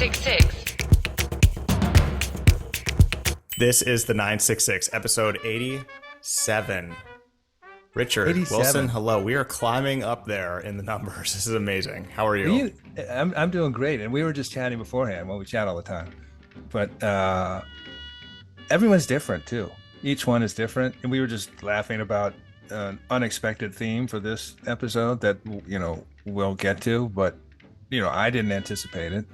966. This is the 966, episode 87. Richard 87. Wilson, hello. We are climbing up there in the numbers. This is amazing. How are you? I'm doing great, and we were just chatting beforehand. Well, we chat all the time, but everyone's different too. Each one is different, and we were just laughing about an unexpected theme for this episode that we'll get to, but I didn't anticipate it.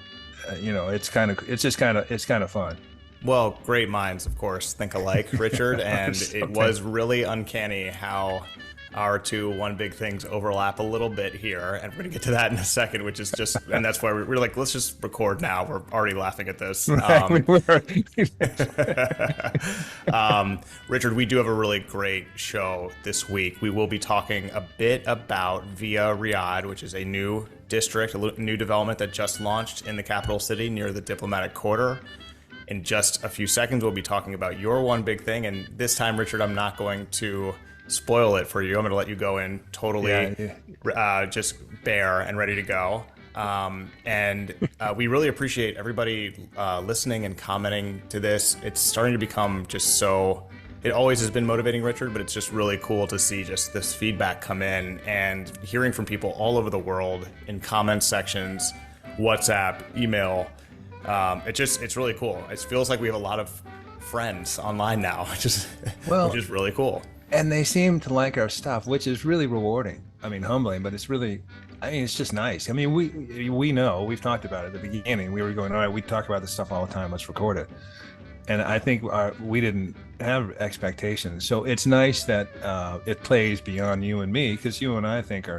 It's kind of fun. Well, great minds, of course, think alike, Richard, and it was really uncanny how our two one big things overlap a little bit here, and we're going to get to that in a second, which is just, and that's why we're like, let's just record now. We're already laughing at this. Richard, we do have a really great show this week. We will be talking a bit about VIA Riyadh, which is a new district, a new development that just launched in the capital city near the diplomatic quarter. In just a few seconds, we'll be talking about your one big thing. And this time, Richard, I'm not going to spoil it for you. I'm going to let you go in totally just bare and ready to go. We really appreciate everybody listening and commenting to this. It's starting to become just so, it always has been motivating, Richard, but it's just really cool to see just this feedback come in and hearing from people all over the world in comment sections, WhatsApp, email. It's really cool. It feels like we have a lot of friends online now, which is really cool. And they seem to like our stuff, which is really rewarding. I mean, humbling, but it's just nice. I mean, we know, we've talked about it at the beginning. We were going, all right, we talk about this stuff all the time. Let's record it. And I think we didn't have expectations. So it's nice that it plays beyond you and me, because you and I think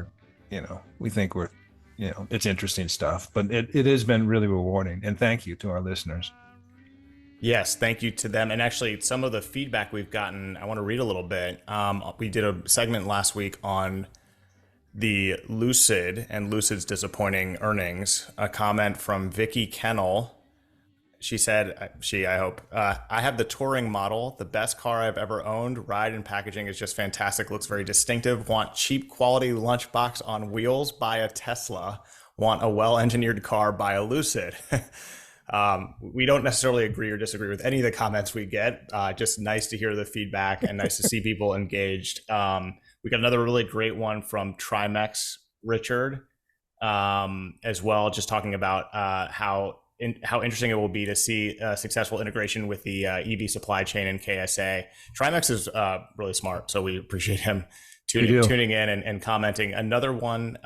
we think we're, it's interesting stuff, but it has been really rewarding. And thank you to our listeners. Yes, thank you to them. And actually, some of the feedback we've gotten, I want to read a little bit. We did a segment last week on the Lucid and Lucid's disappointing earnings. A comment from Vicky Kennel. She said, I hope, I have the touring model, the best car I've ever owned. Ride and packaging is just fantastic. Looks very distinctive. Want cheap quality lunchbox on wheels? Buy a Tesla. Want a well-engineered car? Buy a Lucid. We don't necessarily agree or disagree with any of the comments we get. Just nice to hear the feedback and nice to see people engaged. We got another really great one from Trimex Richard as well, just talking about how interesting it will be to see successful integration with the EV supply chain and KSA. Trimex is really smart, so we appreciate him tuning in and commenting. Another one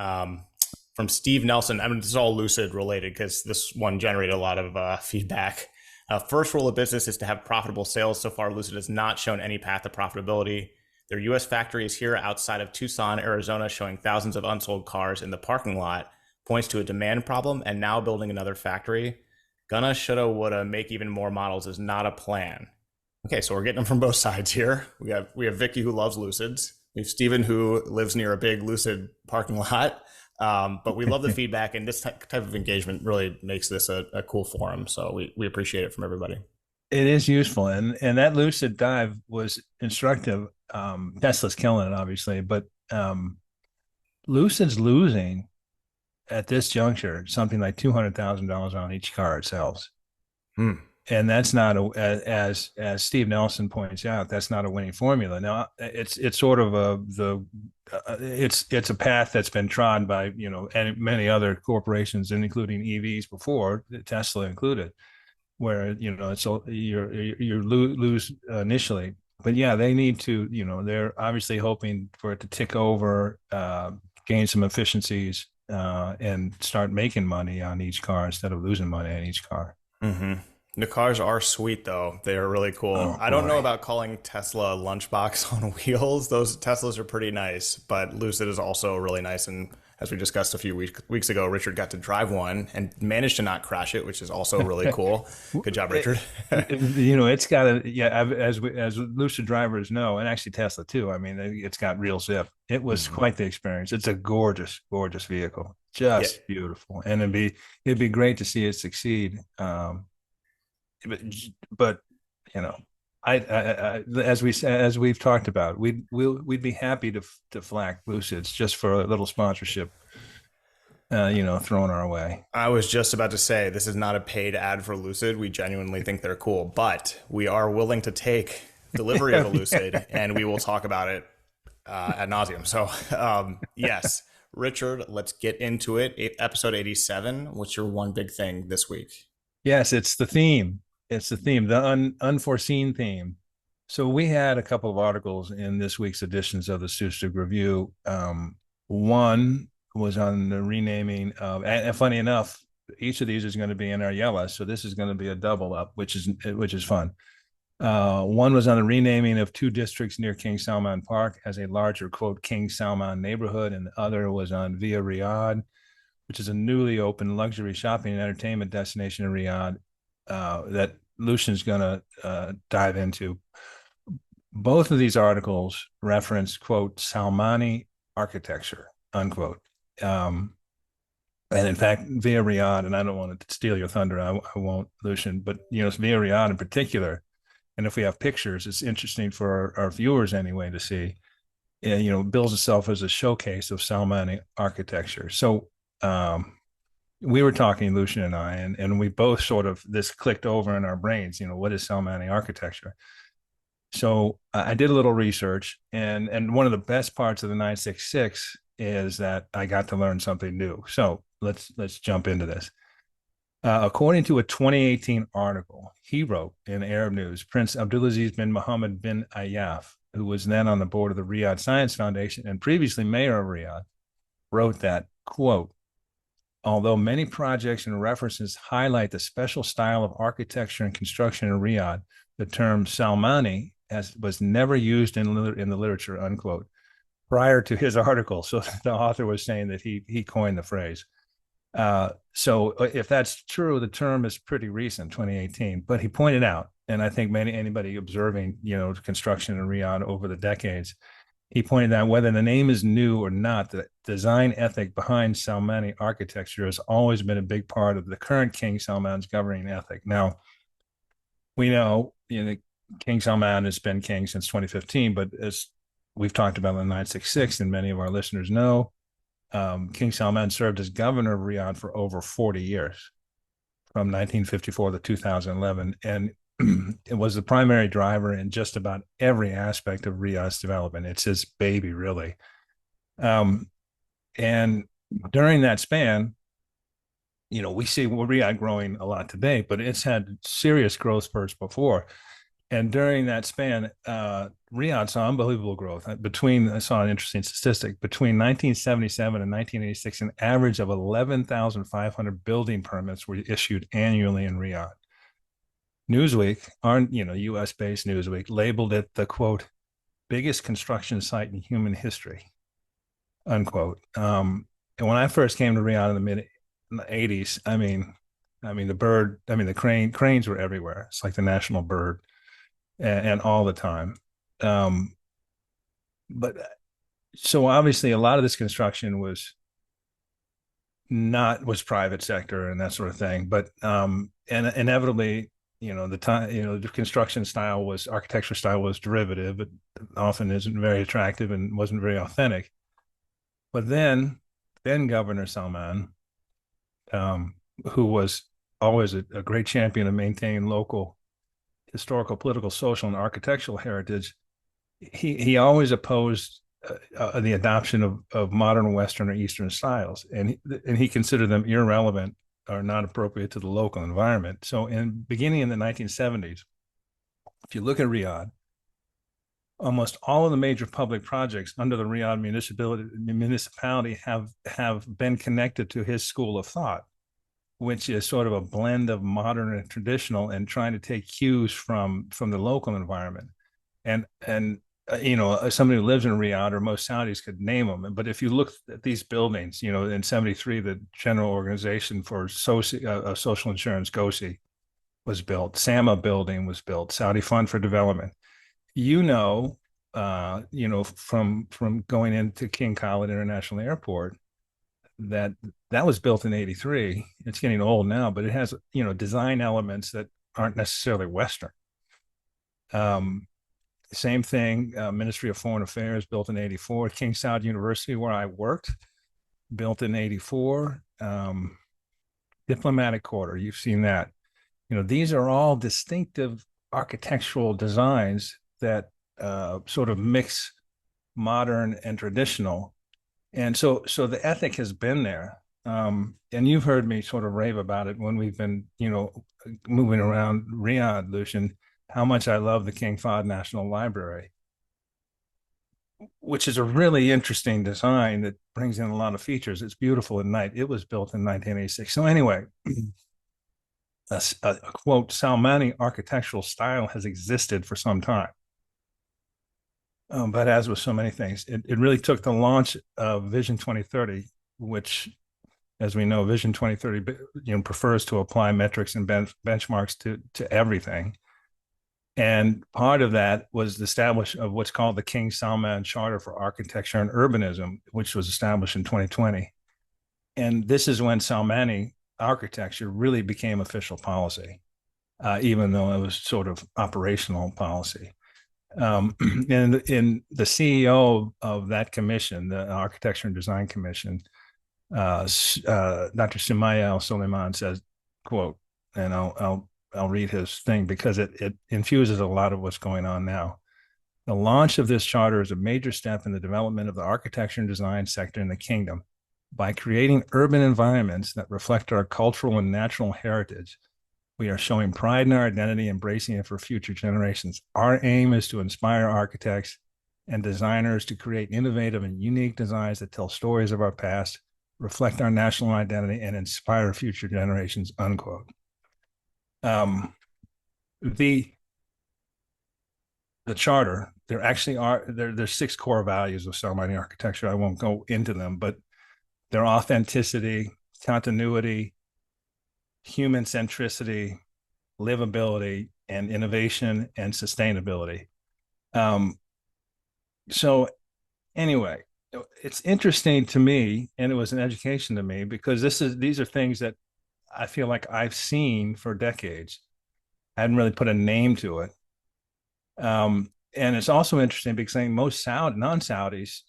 from Steve Nelson. I mean, this is all Lucid related because this one generated a lot of feedback. First rule of business is to have profitable sales. So far, Lucid has not shown any path to profitability. Their U.S. factory is here outside of Tucson, Arizona, showing thousands of unsold cars in the parking lot. Points to a demand problem, and now building another factory. Gonna, shoulda, woulda, make even more models is not a plan. Okay, so we're getting them from both sides here. We have Vicky, who loves Lucids. We have Steven, who lives near a big Lucid parking lot. But we love the feedback, and this type of engagement really makes this a cool forum. So we appreciate it from everybody. It is useful, and that Lucid dive was instructive. Tesla's killing it, obviously, but Lucid's losing at this juncture something like $200,000 on each car it sells. And that's not as Steve Nelson points out, that's not a winning formula. Now it's sort of it's a path that's been trod by and many other corporations, and including EVs before, Tesla included, where it's you lose initially, but yeah, they need to they're obviously hoping for it to tick over, gain some efficiencies, and start making money on each car instead of losing money on each car. Mm-hmm. The cars are sweet, though. They are really cool. Oh, I don't know about calling Tesla a lunchbox on wheels. Those Teslas are pretty nice, but Lucid is also really nice. And as we discussed a few weeks ago, Richard got to drive one and managed to not crash it, which is also really cool. Good job, Richard. It's got as Lucid drivers know, and actually Tesla too. I mean, it's got real zip. It was quite the experience. It's a gorgeous, gorgeous vehicle, just beautiful, and it'd be great to see it succeed. But I as we've talked about, we'd be happy to flag Lucids just for a little sponsorship. thrown our way. I was just about to say this is not a paid ad for Lucid. We genuinely think they're cool, but we are willing to take delivery of a Lucid, and we will talk about it ad nauseum. So, yes, Richard, let's get into it. Episode 87. What's your one big thing this week? Yes, it's the theme. It's the theme, the unforeseen theme. So we had a couple of articles in this week's editions of the Sustig Review. One was on the renaming of, and funny enough, each of these is going to be in our Yallah, so this is going to be a double up, which is fun. One was on the renaming of two districts near King Salman Park as a larger, quote, King Salman neighborhood, and the other was on VIA Riyadh, which is a newly opened luxury shopping and entertainment destination in Riyadh that Lucian's going to dive into. Both of these articles reference, quote, Salmani architecture, unquote. And in fact, VIA Riyadh, and I don't want to steal your thunder, I won't, Lucian, but it's VIA Riyadh in particular. And if we have pictures, it's interesting for our viewers anyway to see. Bills itself as a showcase of Salmani architecture. So we were talking, Lucian and I, and we both sort of, this clicked over in our brains. What is Salmani architecture? So I did a little research, and one of the best parts of the 966 is that I got to learn something new. So let's jump into this. According to a 2018 article he wrote in Arab News, Prince Abdulaziz bin Mohammed bin Ayaf, who was then on the board of the Riyadh Science Foundation and previously mayor of Riyadh, wrote that, quote, although many projects and references highlight the special style of architecture and construction in Riyadh, the term Salmani was never used in the literature, unquote, prior to his article. So the author was saying that he coined the phrase. So if that's true, the term is pretty recent, 2018. But he pointed out, and I think anybody observing, construction in Riyadh over the decades, he pointed out whether the name is new or not, the design ethic behind Salmani architecture has always been a big part of the current King Salman's governing ethic. Now, we know, King Salman has been king since 2015, but as we've talked about in the 966, and many of our listeners know, King Salman served as governor of Riyadh for over 40 years, from 1954 to 2011, and it was the primary driver in just about every aspect of Riyadh's development. It's his baby, really. And during that span, we see Riyadh growing a lot today, but it's had serious growth spurts before. And during that span, Riyadh saw unbelievable growth. I saw an interesting statistic. Between 1977 and 1986, an average of 11,500 building permits were issued annually in Riyadh. Newsweek, U.S.-based Newsweek, labeled it the, quote, biggest construction site in human history, unquote. And when I first came to Riyadh in the mid-'80s, the cranes were everywhere. It's like the national bird. And all the time. But so obviously a lot of this construction was private sector and that sort of thing. But and inevitably, the construction style architecture style was derivative. It often isn't very attractive and wasn't very authentic. But then Governor Salman, who was always a great champion of maintaining local historical, political, social, and architectural heritage, he always opposed the adoption of modern Western or Eastern styles, and he considered them irrelevant or not appropriate to the local environment. So, beginning in the 1970s, if you look at Riyadh, almost all of the major public projects under the Riyadh municipality have been connected to his school of thought, which is sort of a blend of modern and traditional, and trying to take cues from the local environment. And somebody who lives in Riyadh, or most Saudis could name them. But if you look at these buildings, in 73, the General Organization for Social Insurance, GOSI, was built. SAMA building was built, Saudi Fund for Development. From going into King Khalid International Airport, that was built in 83. It's getting old now, but it has, design elements that aren't necessarily Western. Same thing, Ministry of Foreign Affairs, built in 84. King Saud University, where I worked, built in 84. Diplomatic Quarter, you've seen that. These are all distinctive architectural designs that sort of mix modern and traditional. And so the ethic has been there. And you've heard me sort of rave about it when we've been, moving around Riyadh, Lucien, how much I love the King Fahd National Library, which is a really interesting design that brings in a lot of features. It's beautiful at night. It was built in 1986. So anyway, a quote, Salmani architectural style has existed for some time. But as with so many things, it really took the launch of Vision 2030, which, as we know, Vision 2030 prefers to apply metrics and benchmarks to everything. And part of that was the establishment of what's called the King Salman Charter for Architecture and Urbanism, which was established in 2020. And this is when Salmani architecture really became official policy, even though it was sort of operational policy. And the CEO of that commission, the Architecture and Design Commission, Dr. Sumayya Suleiman says, quote, and I'll read his thing because it infuses a lot of what's going on now. The launch of this charter is a major step in the development of the architecture and design sector in the kingdom. By creating urban environments that reflect our cultural and natural heritage, we are showing pride in our identity, embracing it for future generations. Our aim is to inspire architects and designers to create innovative and unique designs that tell stories of our past, reflect our national identity, and inspire future generations, unquote. The charter, there actually are, there's 6 core values of Salmani architecture. I won't go into them, but they're authenticity, continuity, human centricity, livability, and innovation and sustainability. So anyway, it's interesting to me, and it was an education to me, because these are things that I feel like I've seen for decades. I hadn't really put a name to it. And it's also interesting because I think most non-Saudis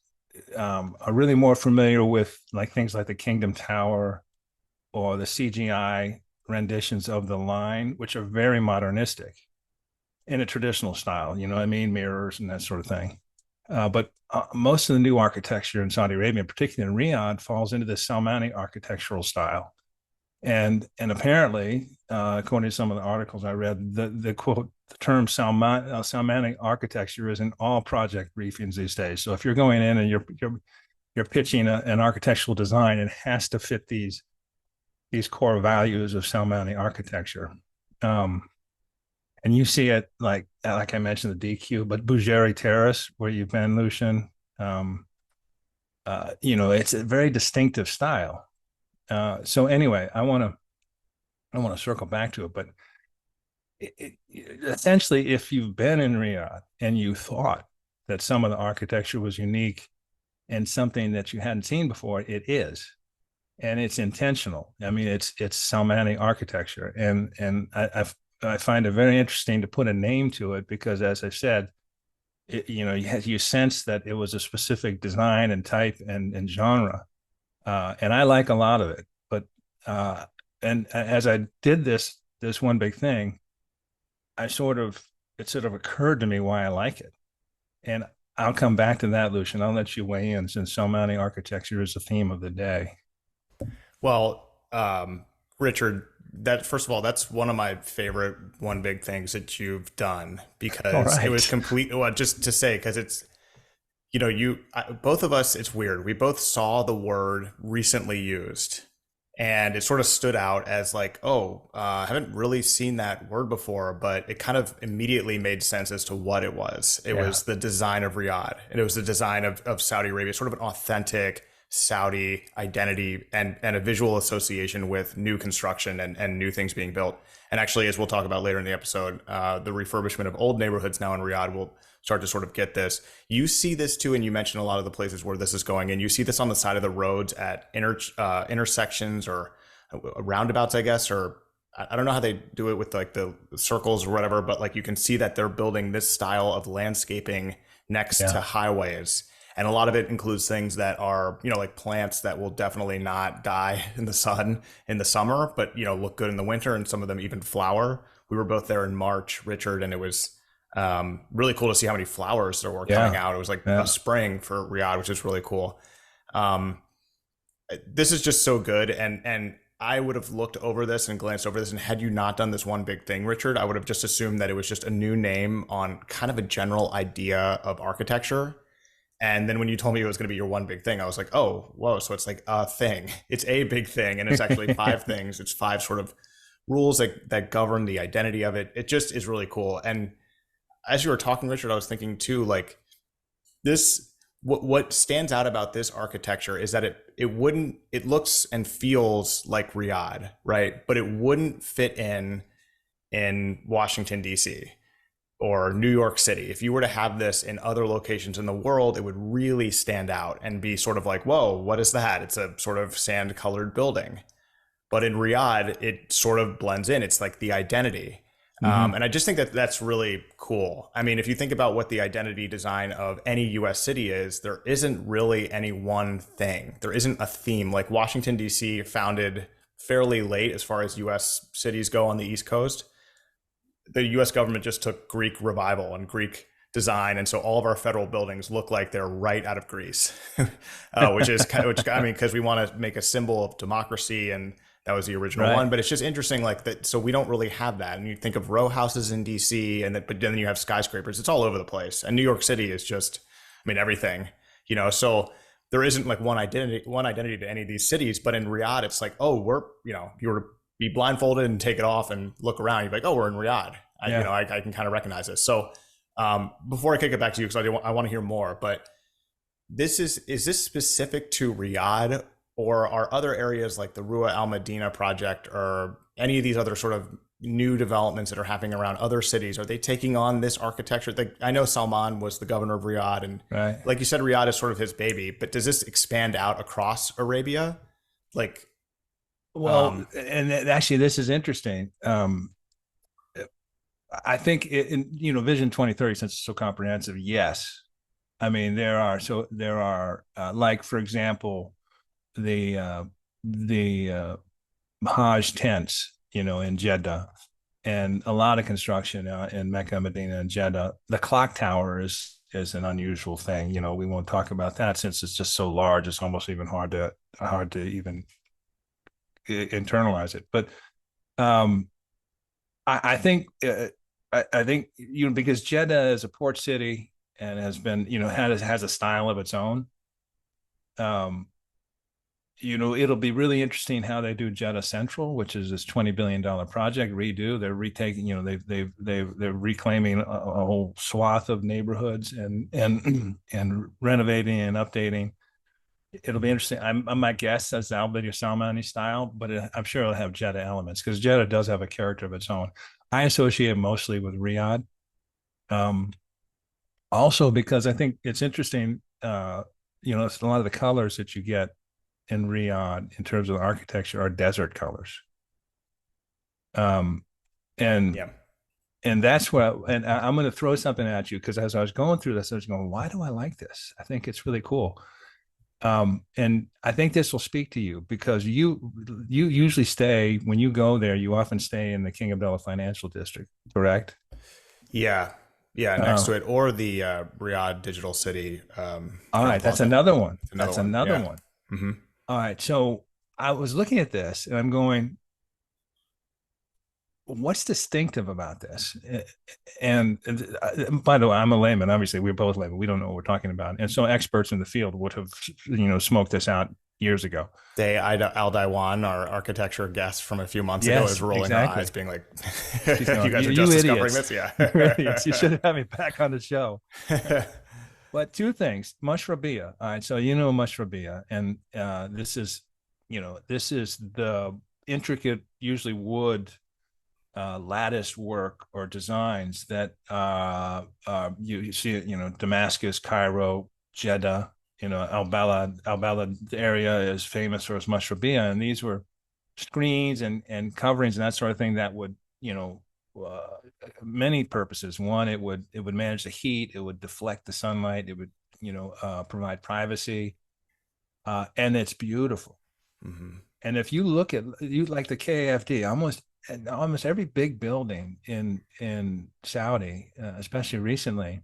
are really more familiar with like things like the Kingdom Tower or the CGI renditions of the line, which are very modernistic in a traditional style, you know what I mean? Mirrors and that sort of thing. But most of the new architecture in Saudi Arabia, particularly in Riyadh, falls into the Salmani architectural style. And apparently, according to some of the articles I read, the quote, the term Salmani architecture is in all project briefings these days. So if you're going in and you're pitching an architectural design, it has to fit these core values of Salmani architecture. And you see it like I mentioned, the DQ, but Bujeri Terrace, where you've been, Lucien, it's a very distinctive style. So anyway, I want to circle back to it, but essentially, if you've been in Riyadh and you thought that some of the architecture was unique and something that you hadn't seen before, it is, and it's intentional. I mean, it's Salmani architecture, and I find it very interesting to put a name to it because, as I said, you sense that it was a specific design and type and genre. And I like a lot of it, but and as I did this one big thing, it sort of occurred to me why I like it, and I'll come back to that, Lucien. I'll let you weigh in since Salmani architecture is the theme of the day. Well, Richard, that first of all, that's one of my favorite one big things that you've done because it was complete. Well, just to say, because it's, both of us, it's weird. We both saw the word recently used and it sort of stood out as like, I haven't really seen that word before, but it kind of immediately made sense as to what it was. It was the design of Riyadh, and it was the design of Saudi Arabia, sort of an authentic Saudi identity and a visual association with new construction and new things being built. And actually, as we'll talk about later in the episode, the refurbishment of old neighborhoods now in Riyadh will start to sort of get this. You see this too, and you mentioned a lot of the places where this is going, and you see this on the side of the roads at intersections or roundabouts, I guess, or I don't know how they do it with like the circles or whatever, but like you can see that they're building this style of landscaping next to highways. And a lot of it includes things that are, like plants that will definitely not die in the sun in the summer, but, look good in the winter. And some of them even flower. We were both there in March, Richard, and it was really cool to see how many flowers there were coming Yeah. out. It was like a Yeah. spring for Riyadh, which is really cool. Um, this is just so good, and I would have looked over this and glanced over this, and had you not done this one big thing, Richard, I would have just assumed that it was just a new name on kind of a general idea of architecture. And then when you told me it was going to be your one big thing, I was like, oh, whoa, so it's like a thing. It's a big thing, and it's actually five things. It's five sort of rules that govern the identity of it. It just is really cool. And as you were talking, Richard, I was thinking too, like this what stands out about this architecture is that it looks and feels like Riyadh, right? But it wouldn't fit in Washington D.C. or New York City. If you were to have this in other locations in the world, it would really stand out and be sort of like, whoa, what is that? It's a sort of sand colored building. But in Riyadh, it sort of blends in. It's like the identity. Mm-hmm. And I just think that that's really cool. I mean, if you think about what the identity design of any US city is, there isn't really any one thing. There isn't a theme. Like Washington, D.C., founded fairly late as far as US cities go on the East Coast. The US government just took Greek revival and Greek design. And so all of our federal buildings look like they're right out of Greece, which I mean, because we want to make a symbol of democracy, and that was the original Right. one. But it's just interesting, like that. So we don't really have that. And you think of row houses in DC, but then you have skyscrapers. It's all over the place. And New York City is just, I mean, everything, So there isn't like one identity to any of these cities. But in Riyadh, it's like, oh, you were to be blindfolded and take it off and look around, you'd be like, oh, we're in Riyadh. Yeah. I can kind of recognize this. So before I kick it back to you, because I want to hear more, but is this specific to Riyadh, or are other areas like the Rua Al Medina project or any of these other sort of new developments that are happening around other cities, are they taking on this architecture? Like, I know Salman was the governor of Riyadh, and Right. like you said, Riyadh is sort of his baby, but does this expand out across Arabia? Like, Well, and actually, this is interesting. I think Vision 2030, since it's so comprehensive, yes. I mean, there are like, for example, the Hajj tents, in Jeddah, and a lot of construction in Mecca, Medina, and Jeddah. The clock tower is an unusual thing. We won't talk about that since it's just so large. It's almost even hard to even internalize it. But I think I think because Jeddah is a port city and has been has a style of its own. Um, it'll be really interesting how they do Jeddah Central, which is this $20 billion project redo. They're retaking, they're reclaiming a whole swath of neighborhoods and renovating and updating. It'll be interesting. I might guess that's the Al Salmani style, but I'm sure it'll have Jeddah elements because Jeddah does have a character of its own. I associate mostly with Riyadh. Um, Also because I think it's interesting. It's a lot of the colors that you get in Riyadh in terms of architecture are desert colors. Um, and yeah. and that's and I'm going to throw something at you because as I was going through this, I was going, why do I like this? I think it's really cool. And I think this will speak to you because you usually stay when you go there. You often stay in the King Abdullah Financial District, correct? Yeah. Yeah, next to it, or the Riyadh Digital City. All right, that's another one. Another That's one. another Yeah. one. Mm-hmm. All right, so I was looking at this and I'm going, what's distinctive about this? And by the way, I'm a layman. Obviously, we're both laymen. We don't know what we're talking about. And so experts in the field would have, smoked this out years ago. Al Daiwan, our architecture guest from a few months ago, Yes, is rolling exactly. her eyes, being like, She's "You going, guys are you just discovering idiots. this, yeah." You're idiots. You should have had me back on the show. But two things, Mushrabia. All right, so Mushrabia, and this is the intricate, usually wood lattice work or designs that you see it, Damascus, Cairo, Jeddah, Al Balad area is famous for its Mushrabia, and these were screens and coverings and that sort of thing that would, many purposes. One, it would manage the heat, it would deflect the sunlight, it would provide privacy, and it's beautiful. Mm-hmm. And if you look at you like the KFD, almost every big building in Saudi, especially recently,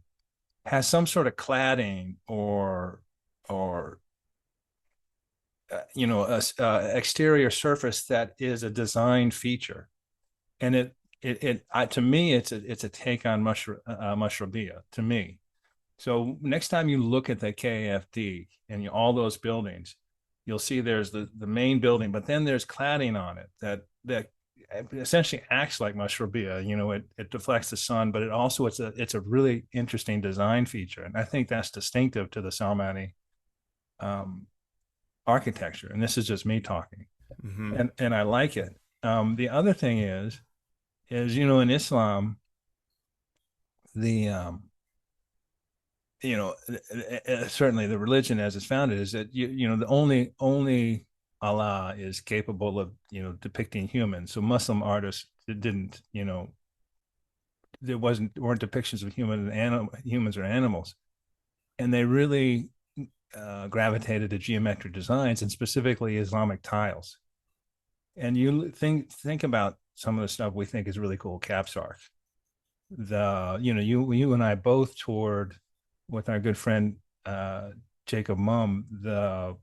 has some sort of cladding or exterior surface that is a design feature, and to me it's a take on Mashrabiyah to me. So next time you look at the KFD and all those buildings, you'll see there's the main building, but then there's cladding on it that essentially acts like Mashrabiyah. It deflects the sun, but it's a really interesting design feature, and I think that's distinctive to the Salmani um, architecture. And this is just me talking, Mm-hmm. and I like it. The other thing is in Islam, the certainly the religion as it's founded is that the only Allah is capable of depicting humans. So Muslim artists didn't weren't depictions of humans or animals, and they really gravitated to geometric designs and specifically Islamic tiles. And you think about some of the stuff we think is really cool, Capsark. You and I both toured with our good friend Jacob Mum the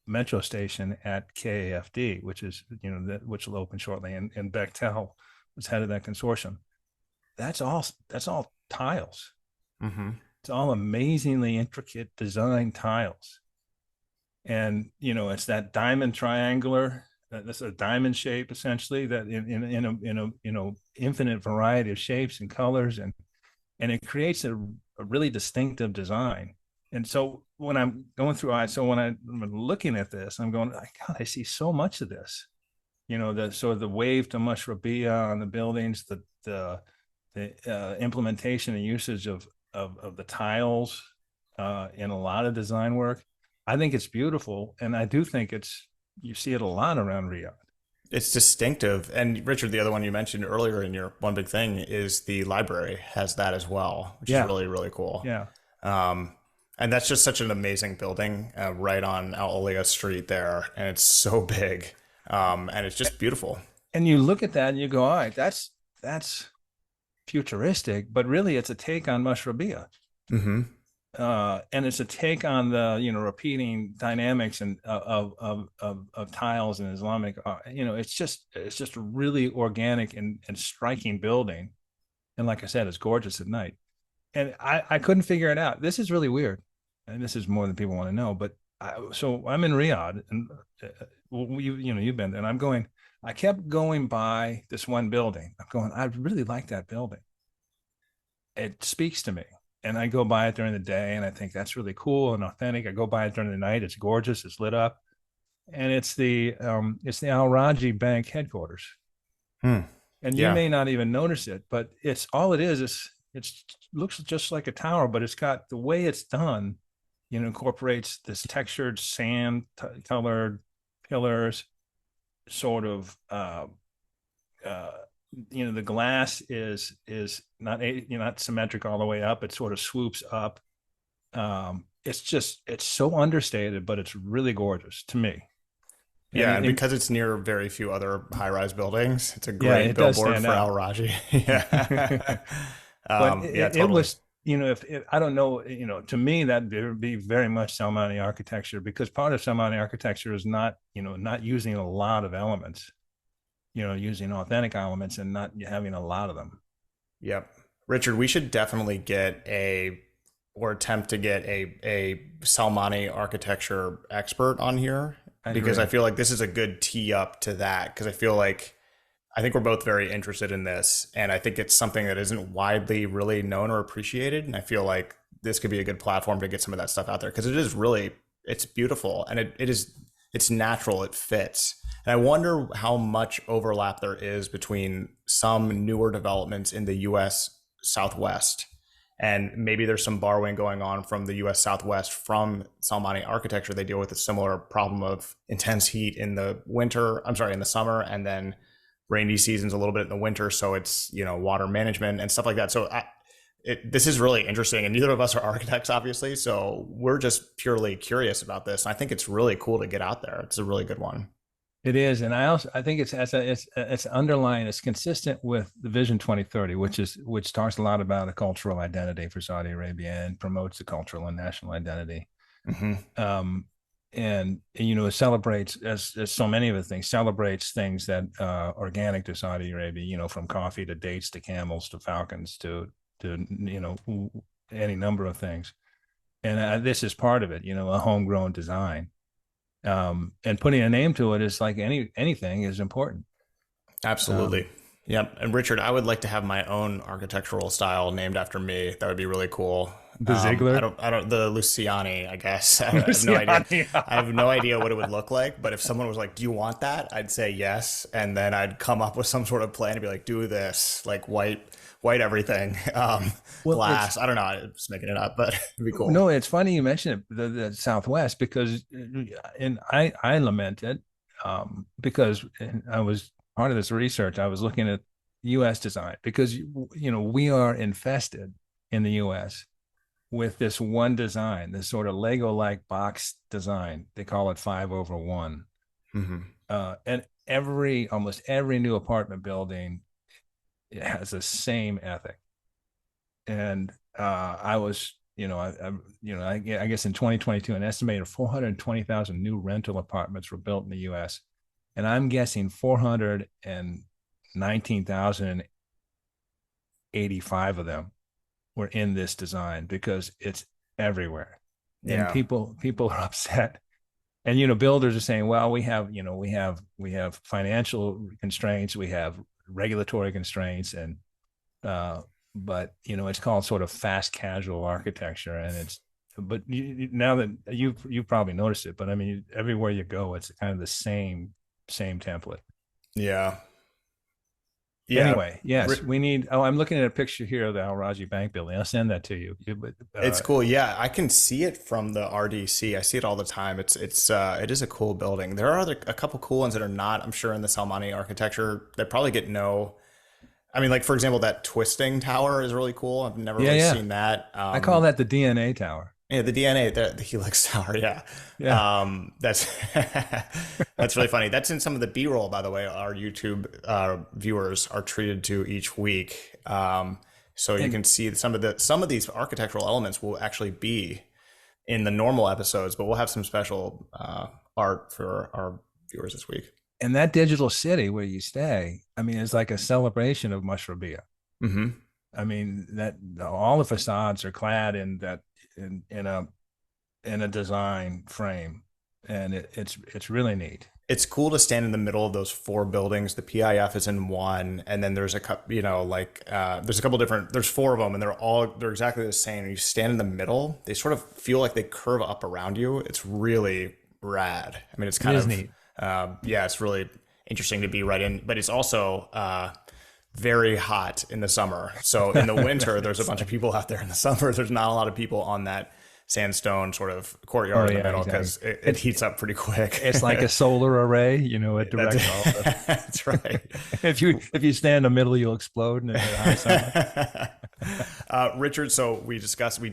metro station at KAFD, which is which will open shortly, and Bechtel was head of that consortium. That's all tiles. Mm-hmm. It's all amazingly intricate design tiles, and it's that diamond triangular. That's a diamond shape essentially that in a infinite variety of shapes and colors, and it creates a really distinctive design. And so when I'm going through when I'm looking at this, I'm going, God, I see so much of this. The sort of the wave to Mashrabiyah on the buildings, the implementation and usage of the tiles in a lot of design work. I think it's beautiful, and I do think you see it a lot around Riyadh. It's distinctive. And Richard, the other one you mentioned earlier in your one big thing is the library has that as well, which is Yeah, really, really cool. yeah. Um, and that's just such an amazing building right on Al Olia Street there. And it's so big. And it's just beautiful. And you look at that and you go, all right, that's futuristic, but really it's a take on Mashrabiyah. Mm-hmm. And it's a take on the repeating dynamics and of tiles in Islamic art. It's just a really organic and striking building, and like I said, it's gorgeous at night. And I couldn't figure it out. This is really weird, and this is more than people want to know. But so I'm in Riyadh, and you've been there, and I'm going. I kept going by this one building. I'm going, I really like that building. It speaks to me. And I go by it during the day and I think that's really cool and authentic. I go by it during the night. It's gorgeous. It's lit up. And it's the Al Raji Bank headquarters. Hmm. And you Yeah. may not even notice it, but it's all it is it looks just like a tower, but it's got the way it's done, incorporates this textured sand colored pillars, sort of the glass is not symmetric all the way up. It sort of swoops up. It's so understated, but it's really gorgeous to me. Yeah, and because it's near very few other high-rise buildings, it's a Yeah, great it does billboard stand for out. Al Raji. Yeah. But Yeah, it totally. was, if I don't know, to me that would be very much Salmani architecture, because part of Salmani architecture is not using a lot of elements, using authentic elements and not having a lot of them. Yep. Richard, we should definitely get or attempt to get a Salmani architecture expert on here I because I agree. feel like this is a good tee up to that because I think we're both very interested in this and I think it's something that isn't widely really known or appreciated and I feel like this could be a good platform to get some of that stuff out there because it's beautiful and it's natural, it fits. And I wonder how much overlap there is between some newer developments in the US Southwest. And maybe there's some borrowing going on from the US Southwest from Salmani architecture. They deal with a similar problem of intense heat in the in the summer, and then rainy seasons a little bit in the winter. So it's, water management and stuff like that. So this is really interesting, and neither of us are architects, obviously, so we're just purely curious about this. And I think it's really cool to get out there. It's a really good one. It is, and I think it's underlying. It's consistent with the Vision 2030, which talks a lot about a cultural identity for Saudi Arabia and promotes the cultural and national identity. Hmm. And it celebrates, as so many of the things, celebrates things that organic to Saudi Arabia. From coffee to dates to camels to falcons to any number of things. And this is part of it. A homegrown design. And putting a name to it is like anything is important. Absolutely. Yep. And Richard, I would like to have my own architectural style named after me. That would be really cool. The Ziegler? The Luciani, I guess. I have no idea. I have no idea what it would look like. But if someone was like, "Do you want that?" I'd say yes, and then I'd come up with some sort of plan to be like, "Do this, like white everything, glass." I don't know. I'm just making it up, but it'd be cool. No, it's funny you mentioned it, the Southwest, because, and I lament it, because I was part of this research. I was looking at U.S. design because we are infested in the U.S. with this one design, this sort of Lego-like box design. They call it 5/1. And almost every new apartment building, it has the same ethic. And I was, I guess in 2022, an estimated 420,000 new rental apartments were built in the U.S. And I'm guessing 419,085 of them were in this design because it's everywhere. Yeah. And people are upset. And builders are saying, well, we have financial constraints, we have regulatory constraints, and but it's called sort of fast casual architecture. And now that you've probably noticed it, but I mean, everywhere you go, it's kind of the same template. Yeah. Anyway, yes, we need. Oh, I'm looking at a picture here of the Al Raji Bank building. I'll send that to you. It's cool. Yeah, I can see it from the RDC. I see it all the time. It is a cool building. There are a couple cool ones that are not, I'm sure, in the Salmani architecture. They probably get no. I mean, like, for example, that twisting tower is really cool. I've never really seen that. I call that the DNA tower. Yeah, the DNA, the Helix Tower. Yeah. That's that's really funny. That's in some of the B-roll, by the way. Our YouTube viewers are treated to each week, so you can see some of these architectural elements will actually be in the normal episodes, but we'll have some special art for our viewers this week. And that digital city where you stay, I mean, it's like a celebration of Mashrabiyah. Mm-hmm. I mean, that all the facades are clad in that in a design frame, and it's really neat. It's cool to stand in the middle of those four buildings. The PIF is in one, and then there's a couple, there's a couple different. There's four of them, and they're exactly the same. And you stand in the middle; they sort of feel like they curve up around you. It's really rad. I mean, it's kind of neat. It's really interesting to be right in, but it's also very hot in the summer. So in the winter, there's a bunch of people out there. In the summer, there's not a lot of people on that sandstone sort of courtyard in the middle because it heats up pretty quick. It's like a solar array, it directs all of it. That's right. If you stand in the middle, you'll explode in the high summer. Richard, so we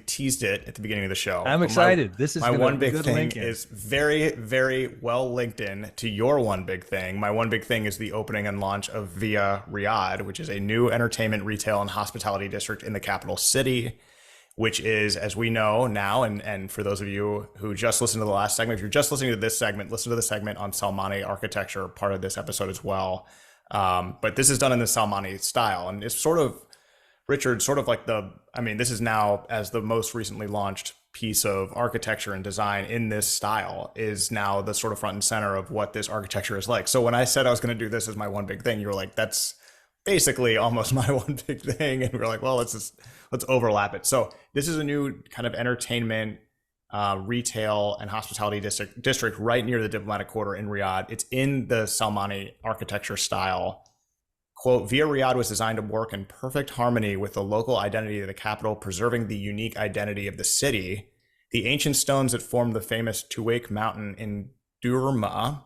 teased it at the beginning of the show. I'm excited. This is my one big thing is very, very well linked in to your one big thing. My one big thing is the opening and launch of VIA Riyadh, which is a new entertainment, retail, and hospitality district in the capital city, which is, as we know now, and for those of you who just listened to the last segment, if you're just listening to this segment, listen to the segment on Salmani Architecture, part of this episode as well. But this is done in the Salmani style, and it's sort of, Richard, sort of like this is now, as the most recently launched piece of architecture and design in this style, is now the sort of front and center of what this architecture is like. So when I said I was going to do this as my one big thing, you were like, that's basically almost my one big thing. And we're like, well, let's overlap it. So this is a new kind of entertainment, retail, and hospitality district right near the diplomatic quarter in Riyadh. It's in the Salmani architecture style. Quote, VIA Riyadh was designed to work in perfect harmony with the local identity of the capital, preserving the unique identity of the city. The ancient stones that formed the famous Tuwaiq mountain in Durma,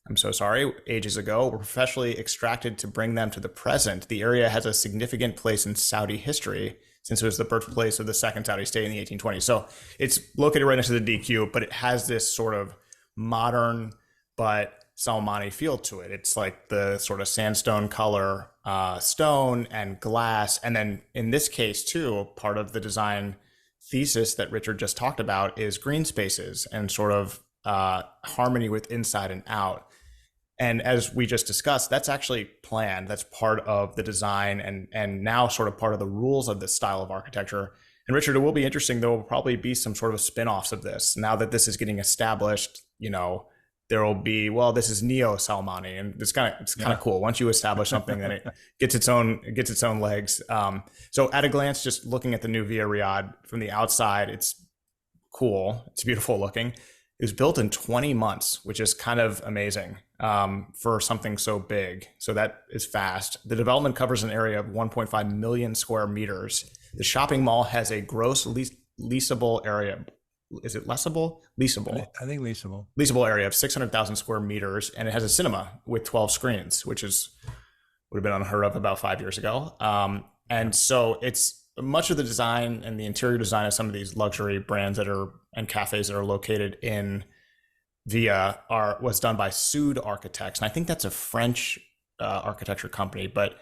I'm so sorry, ages ago, were professionally extracted to bring them to the present. The area has a significant place in Saudi history, since it was the birthplace of the second Saudi state in the 1820s. So it's located right next to the DQ, but it has this sort of modern but Salmani feel to it. It's like the sort of sandstone color, stone and glass. And then in this case, too, part of the design thesis that Richard just talked about is green spaces and sort of harmony with inside and out. And as we just discussed, that's actually planned. That's part of the design and now sort of part of the rules of this style of architecture. And Richard, it will be interesting. There will probably be some sort of spin-offs of this. Now that this is getting established, there will be, well, this is Neo Salmani, and it's kind of cool. Once you establish something, then it gets its own legs. So at a glance, just looking at the new VIA Riyadh from the outside, it's cool. It's beautiful looking. It was built in 20 months, which is kind of amazing for something so big. So that is fast. The development covers an area of 1.5 million square meters. The shopping mall has a gross leasable area. Is it leasable? Leasable. I think leasable. Leasable area of 600,000 square meters, and it has a cinema with 12 screens, which would have been unheard of about 5 years ago. And so it's much of the design and the interior design of some of these luxury brands and cafes that are located in VIA was done by Sud Architects, and I think that's a French architecture company, but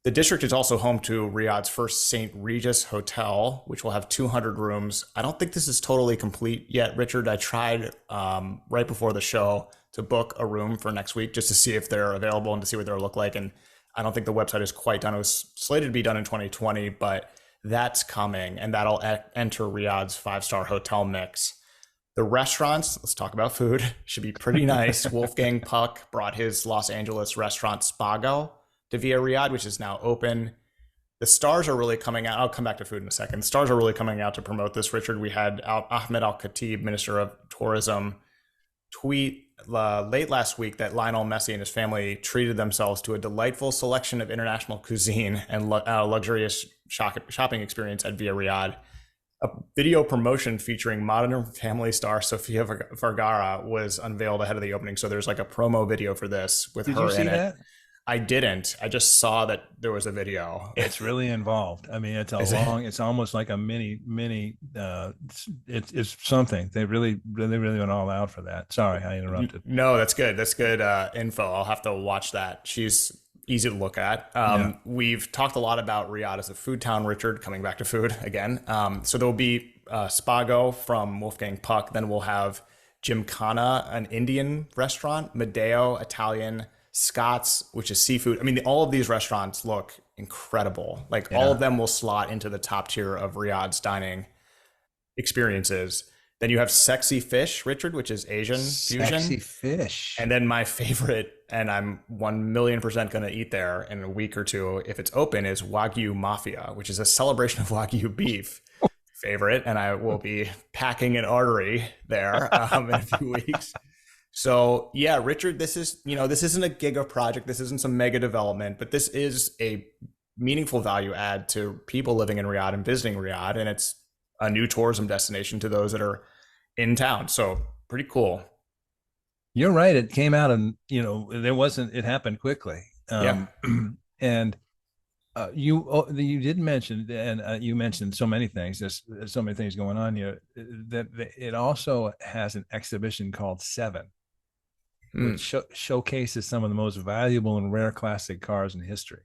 the district is also home to Riyadh's first St. Regis Hotel, which will have 200 rooms. I don't think this is totally complete yet, Richard. I tried right before the show to book a room for next week just to see if they're available and to see what they'll look like. And I don't think the website is quite done. It was slated to be done in 2020, but that's coming, and that'll enter Riyadh's 5-star hotel mix. The restaurants, let's talk about food, should be pretty nice. Wolfgang Puck brought his Los Angeles restaurant Spago to VIA Riyadh, which is now open. The stars are really coming out. I'll come back to food in a second. The stars are really coming out to promote this, Richard. We had Ahmed Al-Khatib, Minister of Tourism, tweet late last week that Lionel Messi and his family treated themselves to a delightful selection of international cuisine and luxurious shopping experience at VIA Riyadh. A video promotion featuring Modern Family star Sofia Vergara was unveiled ahead of the opening. So there's like a promo video for this with her in it. I didn't. I just saw that there was a video. It's really involved. I mean, it's almost like a mini, it's something. They really went all out for that. Sorry, I interrupted. No, that's good. That's good info. I'll have to watch that. She's easy to look at. We've talked a lot about Riyadh as a food town, Richard, coming back to food again. So there'll be Spago from Wolfgang Puck. Then we'll have Gymkhana, an Indian restaurant, Medeo, Italian, Scott's, which is seafood. I mean, all of these restaurants look incredible. Like all of them will slot into the top tier of Riyadh's dining experiences. Then you have Sexy Fish, Richard, which is Asian fusion. Sexy Fish. And then my favorite, and I'm 1,000,000% going to eat there in a week or two if it's open, is Wagyu Mafia, which is a celebration of Wagyu beef. Favorite, and I will be packing an artery there in a few weeks. So yeah, Richard, this isn't a giga project. This isn't some mega development, but this is a meaningful value add to people living in Riyadh and visiting Riyadh. And it's a new tourism destination to those that are in town. So pretty cool. You're right. It came out and, it happened quickly. And you did mention, and you mentioned so many things. There's so many things going on here that it also has an exhibition called Seven, which showcases some of the most valuable and rare classic cars in history.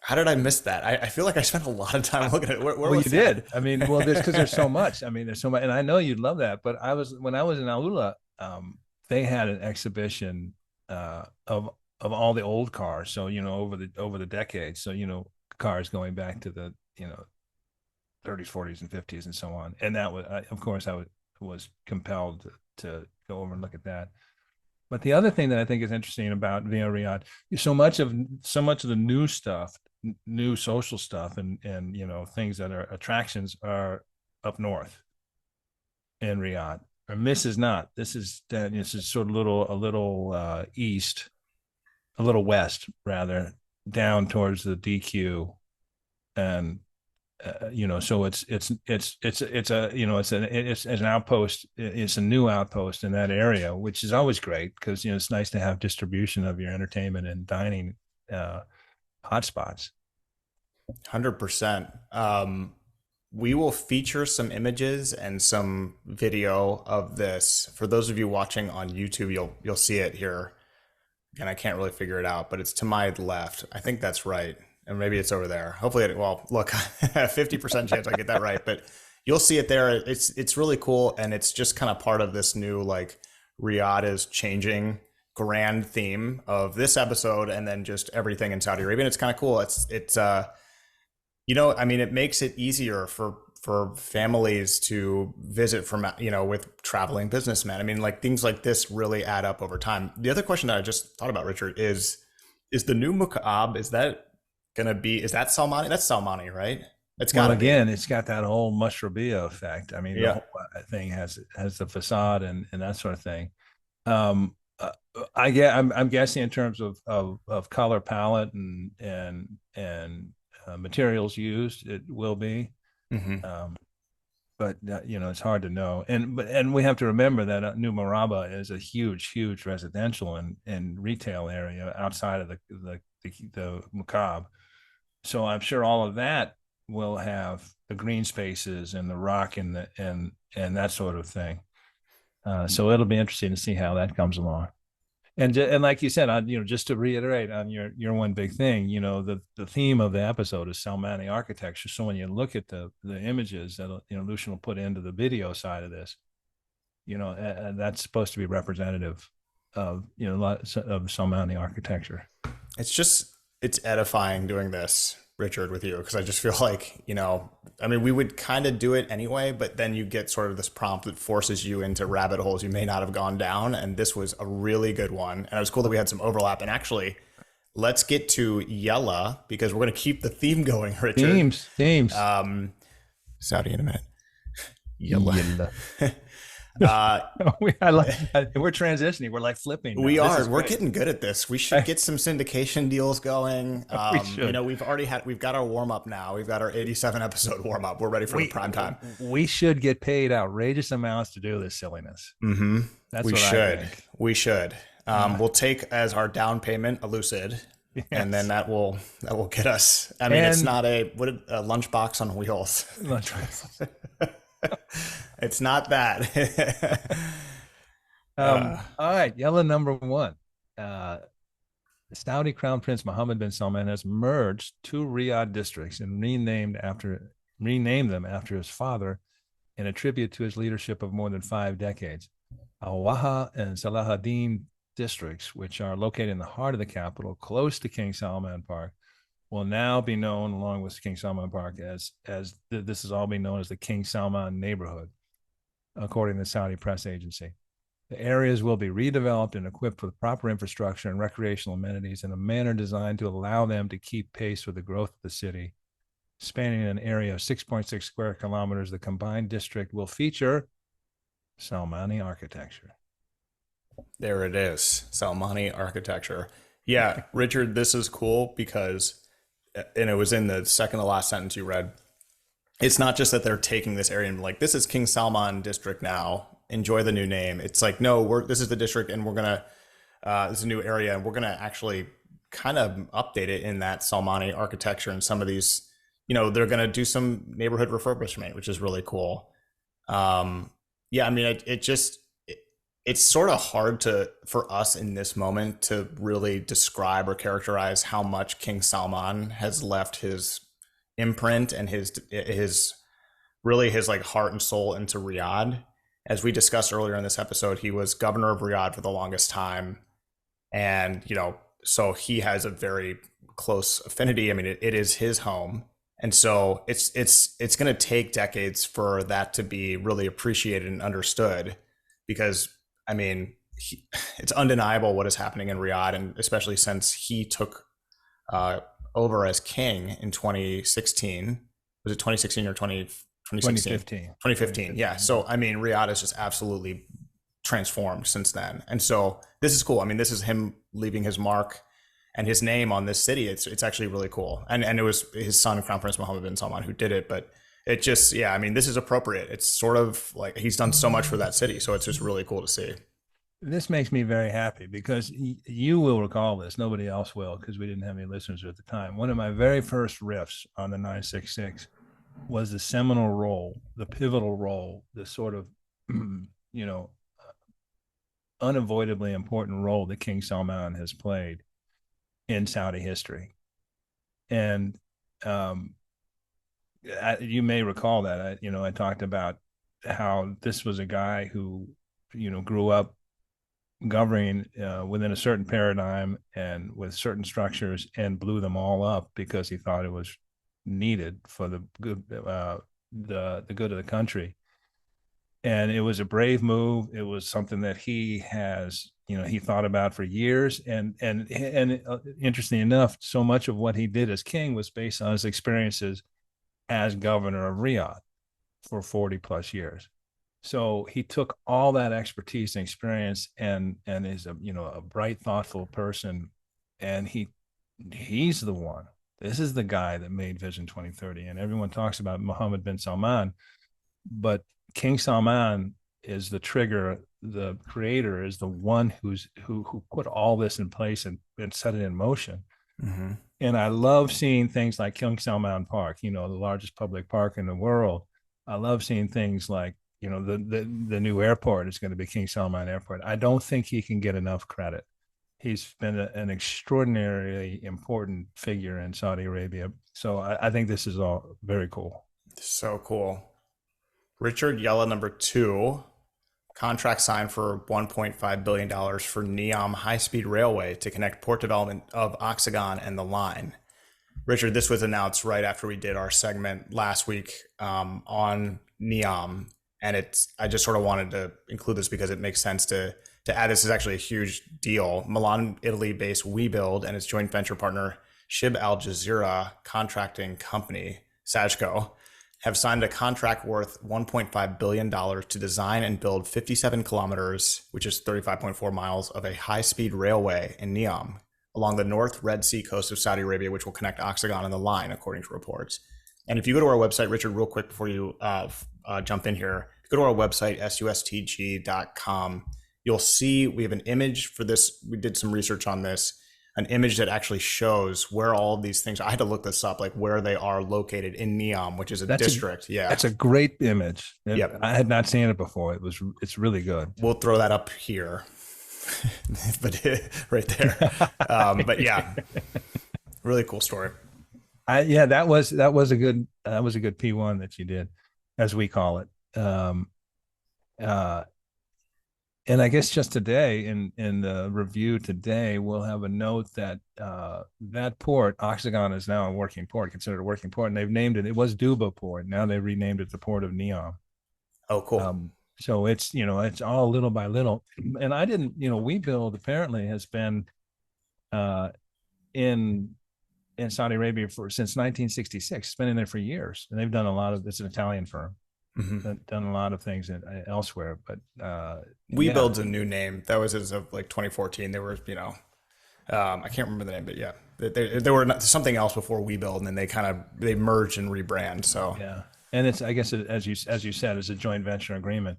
How did I miss that? I feel like I spent a lot of time looking at it. Well, you did. I mean, because there's so much. I mean, there's so much, and I know you'd love that. But when I was in Alula, they had an exhibition of all the old cars. So over the decades. So cars going back to the 30s, 40s, and 50s, and so on. And that was, of course, I was compelled to go over and look at that. But the other thing that I think is interesting about VIA Riyadh, so much of the new stuff, new social stuff, and things that are attractions are up north in Riyadh. And this is not. This is sort of a little east, a little west rather, down towards the DQ, and so it's an outpost. It's a new outpost in that area, which is always great because it's nice to have distribution of your entertainment and dining hotspots. 100%. We will feature some images and some video of this. For those of you watching on YouTube, you'll see it here. And I can't really figure it out, but it's to my left. I think that's right. And maybe it's over there. Hopefully well, look, 50% chance I get that right, but you'll see it there. It's really cool, and it's just kind of part of this new like Riyadh is changing grand theme of this episode, and then just everything in Saudi Arabia. And it's kind of cool. I mean, it makes it easier for families to visit from, with traveling businessmen. I mean, like things like this really add up over time. The other question that I just thought about, Richard, is the new Mukaab, is that Salmani? That's Salmani, right? It's got that whole Mashrabiyah effect. I mean, yeah, the whole thing has the facade and that sort of thing. I'm guessing in terms of color palette and materials used, it will be. mm-hmm. But it's hard to know. And we have to remember that New Maraba is a huge residential and retail area outside of the Mukaab. So I'm sure all of that will have the green spaces and the rock and that sort of thing. So it'll be interesting to see how that comes along. And like you said, just to reiterate on your one big thing, the theme of the episode is Salmani architecture. So when you look at the images that Lucien will put into the video side of this, that's supposed to be representative of a lot of Salmani architecture. It's edifying doing this, Richard, with you, because I just feel like, I mean, we would kind of do it anyway, but then you get sort of this prompt that forces you into rabbit holes you may not have gone down. And this was a really good one. And it was cool that we had some overlap. And actually, let's get to Yallah, because we're going to keep the theme going, Richard. Themes. Saudi in a minute. Yallah. We're transitioning. We're like flipping. We are. We're getting good at this. We should get some syndication deals going. We should. We've got our warm up now. We've got our 87 episode warm up. We're ready for the prime time. We should get paid outrageous amounts to do this silliness. Mm-hmm. That's what I think. We should. We'll take as our down payment a Lucid, yes. And then that will get us. I mean, it's not a lunchbox on wheels. It's not that. All right, Yallah number one. Saudi Crown Prince Mohammed bin Salman has merged two Riyadh districts and renamed them after his father in a tribute to his leadership of more than 5 decades. Al-Waha and Salahuddin districts, which are located in the heart of the capital, close to King Salman Park, will now be known, along with King Salman Park, as this is all being known as the King Salman neighborhood, according to the Saudi press agency. The areas will be redeveloped and equipped with proper infrastructure and recreational amenities in a manner designed to allow them to keep pace with the growth of the city. Spanning an area of 6.6 square kilometers, the combined district will feature Salmani architecture. There it is, Salmani architecture. Yeah, Richard, this is cool because, and it was in the second to last sentence you read, it's not just that they're taking this area and like, this is King Salman district now, enjoy the new name. It's like, no, this is the district, and we're gonna this is a new area, and we're gonna actually kind of update it in that Salmani architecture. And some of these, they're gonna do some neighborhood refurbishment, which is really cool. Yeah, I mean, it's sort of hard for us in this moment to really describe or characterize how much King Salman has left his imprint and his like heart and soul into Riyadh. As we discussed earlier in this episode, he was governor of Riyadh for the longest time, and so he has a very close affinity. I mean, it is his home, and so it's going to take decades for that to be really appreciated and understood, because I mean, it's undeniable what is happening in Riyadh, and especially since he took over as king in 2016. Was it 2016 or 2015? 2015. Yeah. So, I mean, Riyadh is just absolutely transformed since then. And so this is cool. I mean, this is him leaving his mark and his name on this city. It's actually really cool. And it was his son, Crown Prince Mohammed bin Salman, who did it. But it just, yeah, I mean, this is appropriate. It's sort of like he's done so much for that city. So it's just really cool to see. This makes me very happy because you will recall this. Nobody else will because we didn't have any listeners at the time. One of my very first riffs on the 966 was the seminal role, the pivotal role, the sort of, you know, unavoidably important role that King Salman has played in Saudi history. And um, you may recall that I talked about how this was a guy who grew up governing within a certain paradigm and with certain structures and blew them all up because he thought it was needed for the good the good of the country. And it was a brave move. It was something that he has he thought about for years. And interestingly enough, so much of what he did as king was based on his experiences as governor of Riyadh for 40 plus years. So he took all that expertise and experience and is a bright, thoughtful person. And he's the one. This is the guy that made Vision 2030. And everyone talks about Mohammed bin Salman, but King Salman is the trigger. The creator is the one who put all this in place and set it in motion. Mm-hmm. And I love seeing things like King Salman Park, the largest public park in the world. I love seeing things like, the new airport is going to be King Salman Airport. I don't think he can get enough credit. He's been an extraordinarily important figure in Saudi Arabia. So I think this is all very cool. So cool. Richard Yallah, number 2, contract signed for $1.5 billion for NEOM high-speed railway to connect port development of Oxagon and the line. Richard, this was announced right after we did our segment last week on NEOM. And I just sort of wanted to include this because it makes sense to add. This is actually a huge deal. Milan, Italy-based WeBuild and its joint venture partner, Shib Al Jazeera Contracting Company, Sajco, have signed a contract worth $1.5 billion to design and build 57 kilometers, which is 35.4 miles, of a high-speed railway in NEOM along the North Red Sea coast of Saudi Arabia, which will connect Oxagon and the line, according to reports. And if you go to our website, Richard, real quick before you jump in here, go to our website, sustg.com. You'll see we have an image for this. We did some research on this, an image that actually shows where all of these things, I had to look this up, like where they are located in NEOM, which is a district. Yeah. That's a great image. Yep. I had not seen it before. It's really good. We'll throw that up here, but right there. But yeah, really cool story. That was a good P1 that you did, as we call it. And I guess just today in the review today, we'll have a note that that port, Oxagon, is now a working port, considered a working port, and they've named it. It was Duba Port. Now they renamed it the Port of NEOM. Oh, cool. So it's it's all little by little. And I didn't, WeBuild apparently has been in Saudi Arabia since 1966. It's been in there for years, and they've done a lot of. It's an Italian firm. Mm-hmm. Done a lot of things elsewhere, but WeBuild's a new name. That was as of like 2014. They were, I can't remember the name, but yeah, they were something else before WeBuild, and then they merged and rebrand. So yeah, and it's, I guess, as you said, it's a joint venture agreement.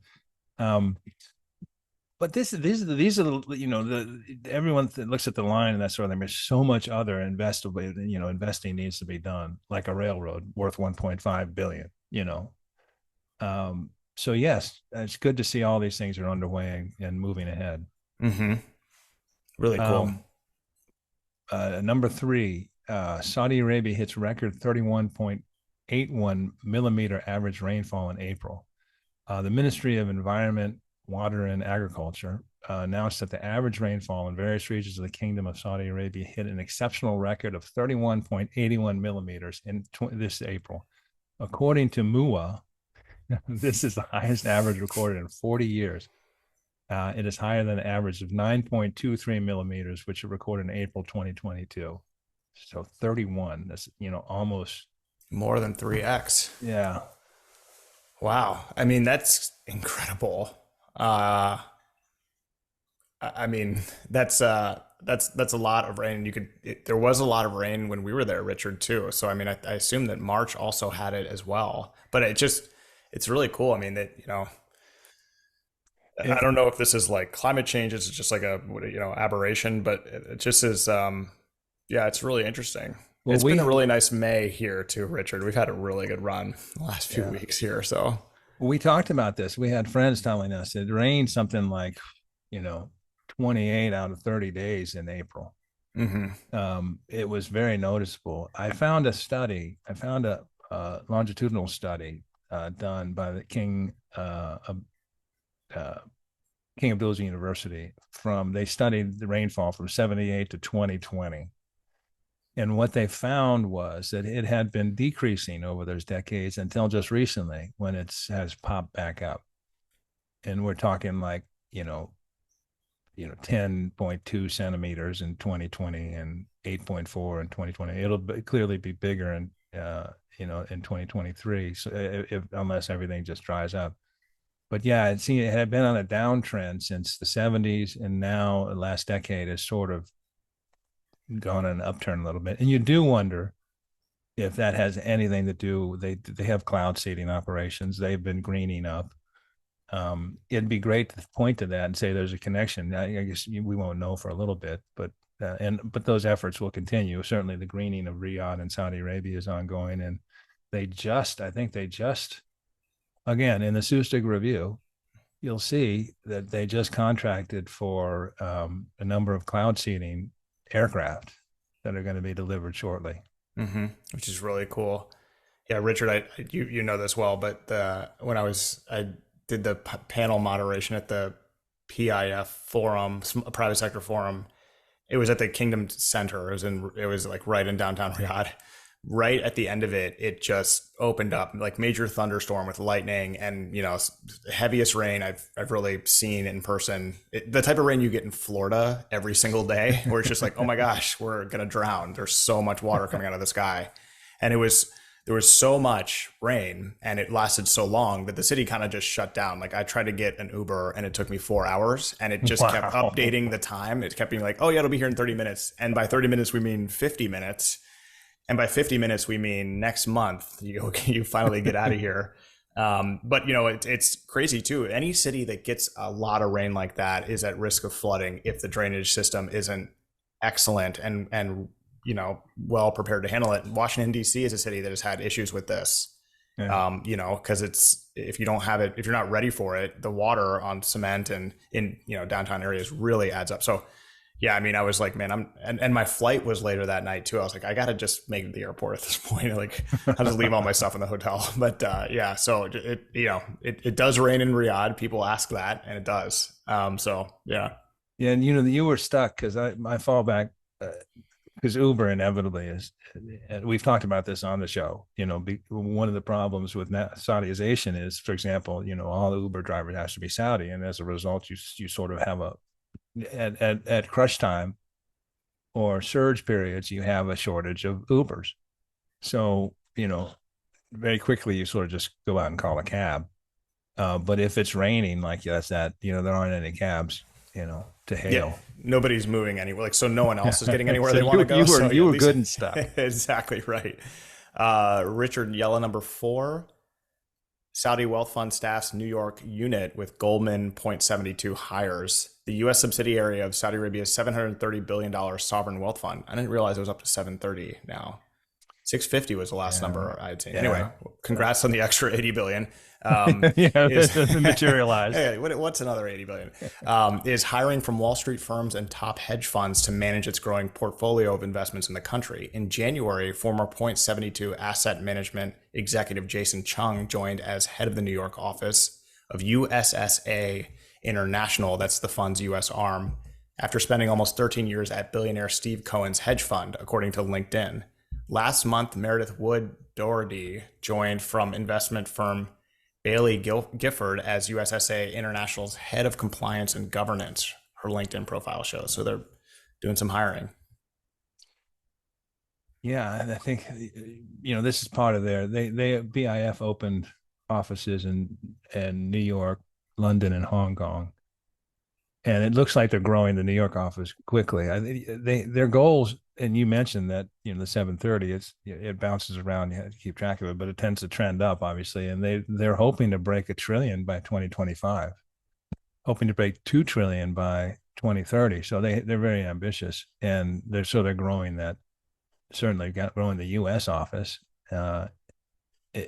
But these are the everyone that looks at the line and that sort of thing. There's so much other investing needs to be done, like a railroad worth 1.5 billion. So yes, it's good to see all these things are underway and moving ahead. Mm-hmm. Really cool. Number 3, Saudi Arabia hits record 31.81 millimeter average rainfall in April. The Ministry of Environment, Water and Agriculture announced that the average rainfall in various regions of the Kingdom of Saudi Arabia hit an exceptional record of 31.81 millimeters in this April. According to MUA, this is the highest average recorded in 40 years. It is higher than an average of 9.23 millimeters, which it recorded in April 2022. So 31, that's, almost more than 3x. Yeah. Wow. I mean, that's incredible. I mean, that's a lot of rain. There was a lot of rain when we were there, Richard, too. So, I mean, I assume that March also had it as well, but it's really cool. I mean, that, I don't know if this is like climate change. It's just like a aberration, but it just is. Yeah, it's really interesting. Well, It's been a really nice May here too, Richard. We've had a really good run the last few yeah, weeks here. So we talked about this. We had friends telling us it rained something like, you know, 28 out of 30 days in April. hmm It was very noticeable. I found a study. I found a longitudinal study done by the King Abdullah University. They studied the rainfall from 78 to 2020. And what they found was that it had been decreasing over those decades until just recently when it has popped back up. And we're talking like, you know, 10.2 centimeters in 2020 and 8.4 in 2020. Clearly be bigger in, in 2023. So unless everything just dries up. But yeah, it had been on a downtrend since the 70s, and now the last decade has sort of gone on an upturn a little bit. And you do wonder if that has anything to do. They have cloud seeding operations. They've been greening up. It'd be great to point to that and say there's a connection. I guess we won't know for a little bit, but those efforts will continue. Certainly, the greening of Riyadh and Saudi Arabia is ongoing, and I think they just, again, in the Sustig review, you'll see that they just contracted for a number of cloud seeding aircraft that are going to be delivered shortly. which is really cool. Yeah, Richard, you know this well, but when I did the panel moderation at the PIF forum, a private sector forum. It was at the Kingdom Center. It was like right in downtown Riyadh. Right at the end of it, it just opened up like major thunderstorm with lightning and heaviest rain I've really seen in person. The type of rain you get in Florida every single day, where it's just like, oh my gosh, we're gonna drown. There's so much water coming out of the sky, and there was so much rain and it lasted so long that the city kind of just shut down. Like I tried to get an Uber and it took me 4 hours, and it just kept updating the time. It kept being like, oh yeah, it'll be here in 30 minutes. And by 30 minutes, we mean 50 minutes. And by 50 minutes, we mean next month, you finally get out of here. But it's crazy too. Any city that gets a lot of rain like that is at risk of flooding if the drainage system isn't excellent and well prepared to handle it. Washington D.C. is a city that has had issues with this. Yeah. Because if you don't have it, if you're not ready for it, the water on cement and in downtown areas really adds up. So yeah, I mean, I was like, man, and my flight was later that night too. I was like, I gotta just make it to the airport at this point. Like, I'll just leave all my stuff in the hotel. But yeah, so it does rain in Riyadh. People ask that, and it does. So yeah. Yeah, and you were stuck because my fallback, because Uber inevitably is, and we've talked about this on the show. One of the problems with Saudiization is, for example, all the Uber drivers has to be Saudi, and as a result, you sort of have at crush time or surge periods, you have a shortage of Ubers. So, very quickly you sort of just go out and call a cab. But if it's raining, like that's that, there aren't any cabs, to hail. Yeah, nobody's moving anywhere. Like, so no one else is getting anywhere So they want to go. You were good and stuff. Exactly right. Richard, Yallah number 4. Saudi Wealth Fund staffs New York unit with Goldman .72 hires. The U.S. subsidiary of Saudi Arabia's $730 billion sovereign wealth fund. I didn't realize it was up to 730 now. 650 was the last number I'd seen. Yeah. Anyway, congrats on the extra 80 billion. Materialized. Hey, what's another 80 billion? Is hiring from Wall Street firms and top hedge funds to manage its growing portfolio of investments in the country. In January, former .72 asset management executive Jason Chung joined as head of the New York office of USSA International. That's the fund's U.S. arm. After spending almost 13 years at billionaire Steve Cohen's hedge fund, according to LinkedIn. Last month, Meredith Wood Doherty joined from investment firm Bailey Gifford as USSA International's head of compliance and governance, her LinkedIn profile shows. So they're doing some hiring. Yeah, and I think, this is part of they BIF opened offices in New York, London, and Hong Kong. And it looks like they're growing the New York office quickly. Their goals, and you mentioned that the 730, it bounces around. You have to keep track of it, but it tends to trend up, obviously. And they're hoping to break $1 trillion by 2025. hoping to break 2 trillion by 2030. So they're very ambitious, and they're growing that. Certainly got growing the U.S. office. Uh,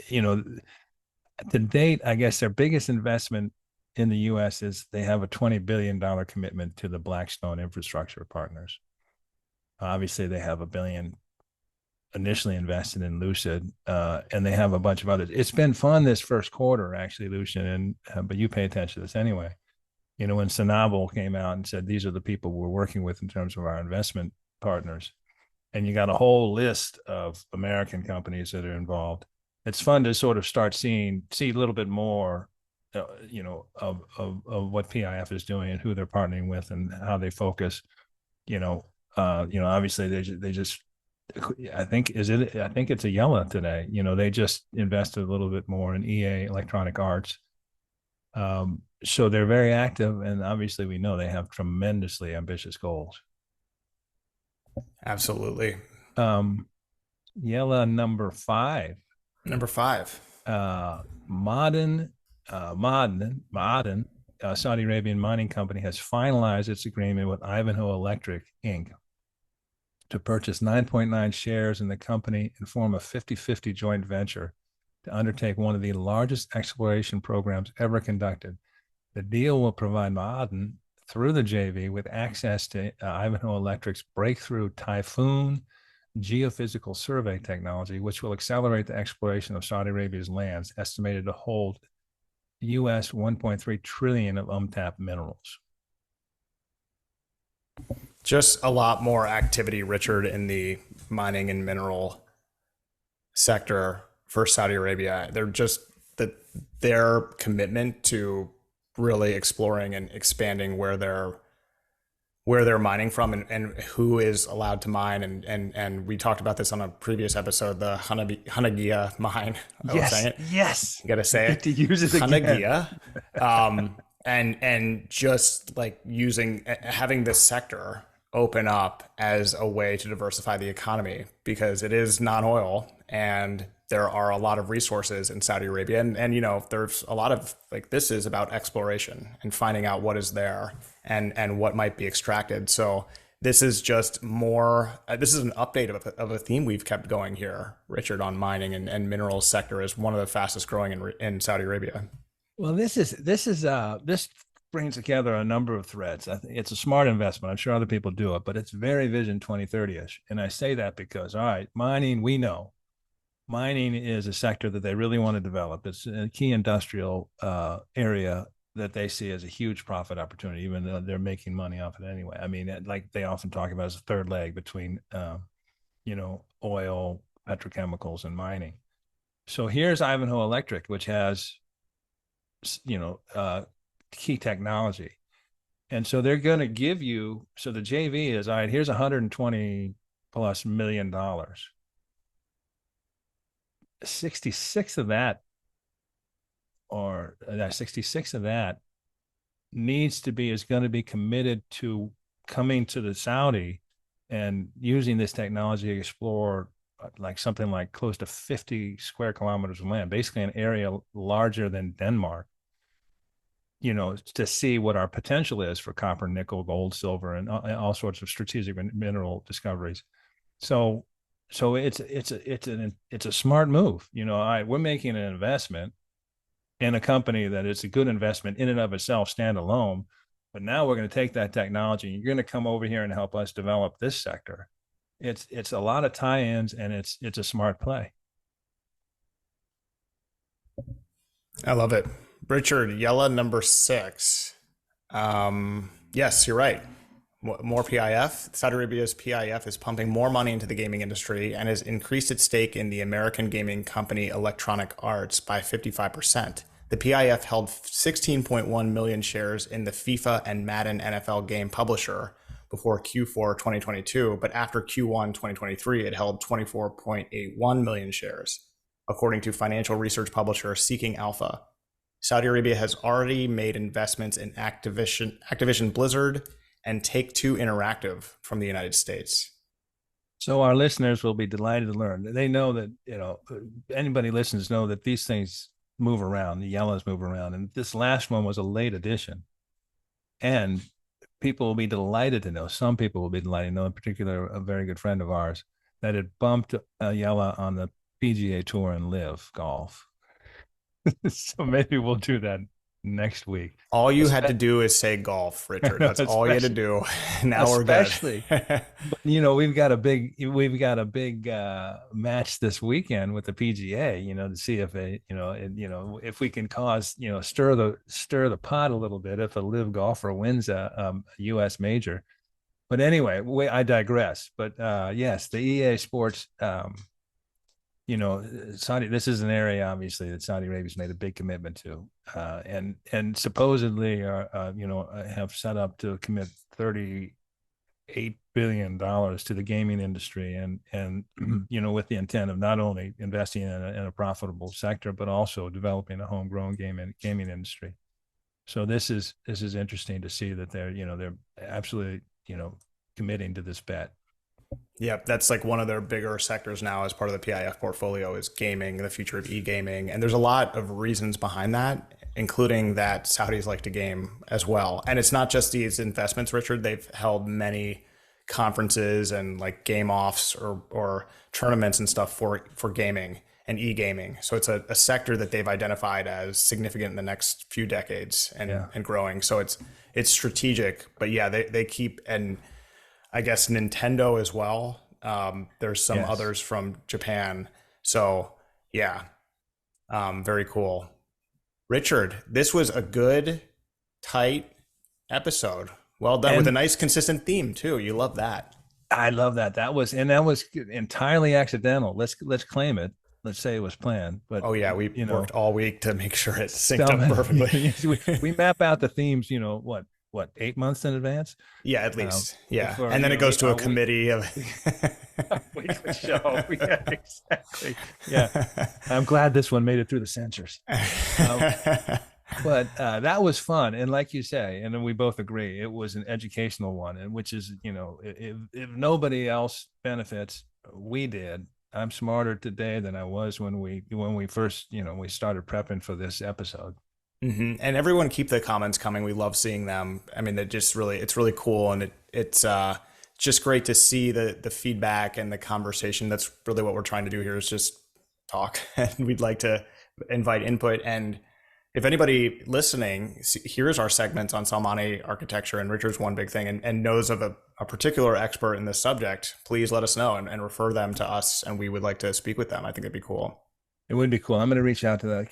you know, to date, I guess their biggest investment in the U.S. is they have a $20 billion commitment to the Blackstone Infrastructure Partners. Obviously, they have $1 billion initially invested in Lucid, and they have a bunch of others. It's been fun this first quarter, actually, Lucien, and but you pay attention to this anyway. When Sanabel came out and said these are the people we're working with in terms of our investment partners, and you got a whole list of American companies that are involved. It's fun to sort of see a little bit more, of what PIF is doing and who they're partnering with and how they focus. Obviously they just I think it's a Yallah today. They just invested a little bit more in EA Electronic Arts. So they're very active, and obviously we know they have tremendously ambitious goals. Absolutely. Yallah number 5. Number 5. Ma'aden, Saudi Arabian mining company, has finalized its agreement with Ivanhoe Electric Inc. to purchase 9.9 shares in the company and form a 50-50 joint venture to undertake one of the largest exploration programs ever conducted. The deal will provide Ma'aden, through the JV, with access to Ivanhoe Electric's breakthrough Typhoon geophysical survey technology, which will accelerate the exploration of Saudi Arabia's lands, estimated to hold US 1.3 trillion of untapped minerals. Just a lot more activity, Richard, in the mining and mineral sector for Saudi Arabia. Their commitment to really exploring and expanding where they're mining from and who is allowed to mine. And we talked about this on a previous episode, the Hanagia mine. Yes. You got to say it. To use it again. Hanagia. And just like having this sector open up as a way to diversify the economy, because it is non-oil and there are a lot of resources in Saudi Arabia. And there's a lot of this is about exploration and finding out what is there and what might be extracted. So this is just more, this is an update of a theme we've kept going here, Richard, on mining and minerals sector is one of the fastest growing in Saudi Arabia. Well, this brings together a number of threads. I think it's a smart investment. I'm sure other people do it, but it's very Vision 2030-ish. And I say that because, all right, mining, we know. Mining is a sector that they really want to develop. It's a key industrial area that they see as a huge profit opportunity, even though they're making money off it anyway. I mean, like they often talk about as a third leg between, oil, petrochemicals, and mining. So here's Ivanhoe Electric, which has, key technology. And so they're going to give you, so the JV is, all right, here's $120 plus million. 66 of that, or 66 of that is going to be committed to coming to the Saudi and using this technology to explore something like close to 50 square kilometers of land, basically an area larger than Denmark, to see what our potential is for copper, nickel, gold, silver, and all sorts of strategic mineral discoveries. So it's a smart move. We're making an investment in a company that it's a good investment in and of itself, standalone. But now we're going to take that technology and you're going to come over here and help us develop this sector. It's a lot of tie-ins, and it's a smart play. I love it. Richard, Yallah number 6. Yes, you're right. More PIF. Saudi Arabia's PIF is pumping more money into the gaming industry and has increased its stake in the American gaming company Electronic Arts by 55%. The PIF held 16.1 million shares in the FIFA and Madden NFL game publisher before Q4 2022, but after Q1 2023, it held 24.81 million shares, according to financial research publisher Seeking Alpha. Saudi Arabia has already made investments in Activision Blizzard and Take-Two Interactive from the United States. So our listeners will be delighted to learn. They know that, anybody listens know that these things move around, the Yallahs move around. And this last one was a late addition. And people will be delighted to know, some people will be delighted to know, in particular, a very good friend of ours, that it bumped Yallah on the PGA Tour and Live Golf. So maybe we'll do that next week. All you had to do is say golf, Richard. That's all you had to do. Now we're good. Especially, we've got a big match this weekend with the PGA. To see if if we can cause stir the pot a little bit if a live golfer wins a U.S. major. But anyway, I digress. But yes, the EA Sports. Saudi. This is an area, obviously, that Saudi Arabia's made a big commitment to, and supposedly have set up to commit $38 billion to the gaming industry, and with the intent of not only investing in a profitable sector, but also developing a homegrown gaming industry. So this is interesting to see that they're absolutely committing to this bet. Yeah, that's like one of their bigger sectors now as part of the PIF portfolio is gaming, the future of e-gaming. And there's a lot of reasons behind that, including that Saudis like to game as well. And it's not just these investments, Richard. They've held many conferences and like game offs or tournaments and stuff for gaming and e-gaming. So it's a sector that they've identified as significant in the next few decades and growing. So it's strategic, but yeah, they keep, and I guess Nintendo as well. There's some others from Japan. So yeah, very cool. Richard, this was a good, tight episode. Well done, with a nice consistent theme too. You love that. I love that. That was entirely accidental. Let's claim it. Let's say it was planned. But we worked all week to make sure it synced up perfectly. we map out the themes, what 8 months in advance? Yeah, at least. And then it goes to a committee of weekly show. Yeah, exactly. Yeah, I'm glad this one made it through the censors. But that was fun, and like you say, and we both agree, it was an educational one, and which is, if nobody else benefits, we did. I'm smarter today than I was when we first, we started prepping for this episode. Mm-hmm. And everyone keep the comments coming. We love seeing them. I mean, it's really cool. And it's just great to see the feedback and the conversation. That's really what we're trying to do here, is just talk. And we'd like to invite input. And if anybody listening hears our segments on Salmani Architecture and Richard's One Big Thing and knows of a particular expert in this subject, please let us know and refer them to us. And we would like to speak with them. I think it'd be cool. It would be cool. I'm going to reach out to the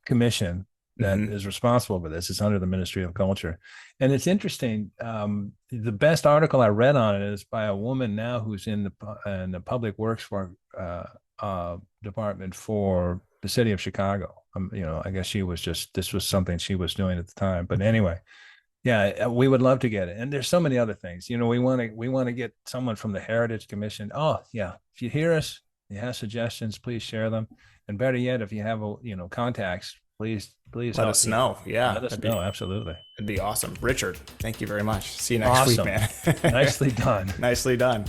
commission that is responsible for this. It's under the Ministry of Culture, and it's interesting. The best article I read on it is by a woman now who's in the public works department for the city of Chicago. I guess this was something she was doing at the time. But anyway, yeah, we would love to get it. And there's so many other things. We want to get someone from the Heritage Commission. Oh yeah, if you hear us, you have suggestions, please share them. And better yet, if you have contacts, please let us know. Yeah, let us know. Absolutely, it'd be awesome. Richard, thank you very much. See you next week, man. Nicely done. Nicely done.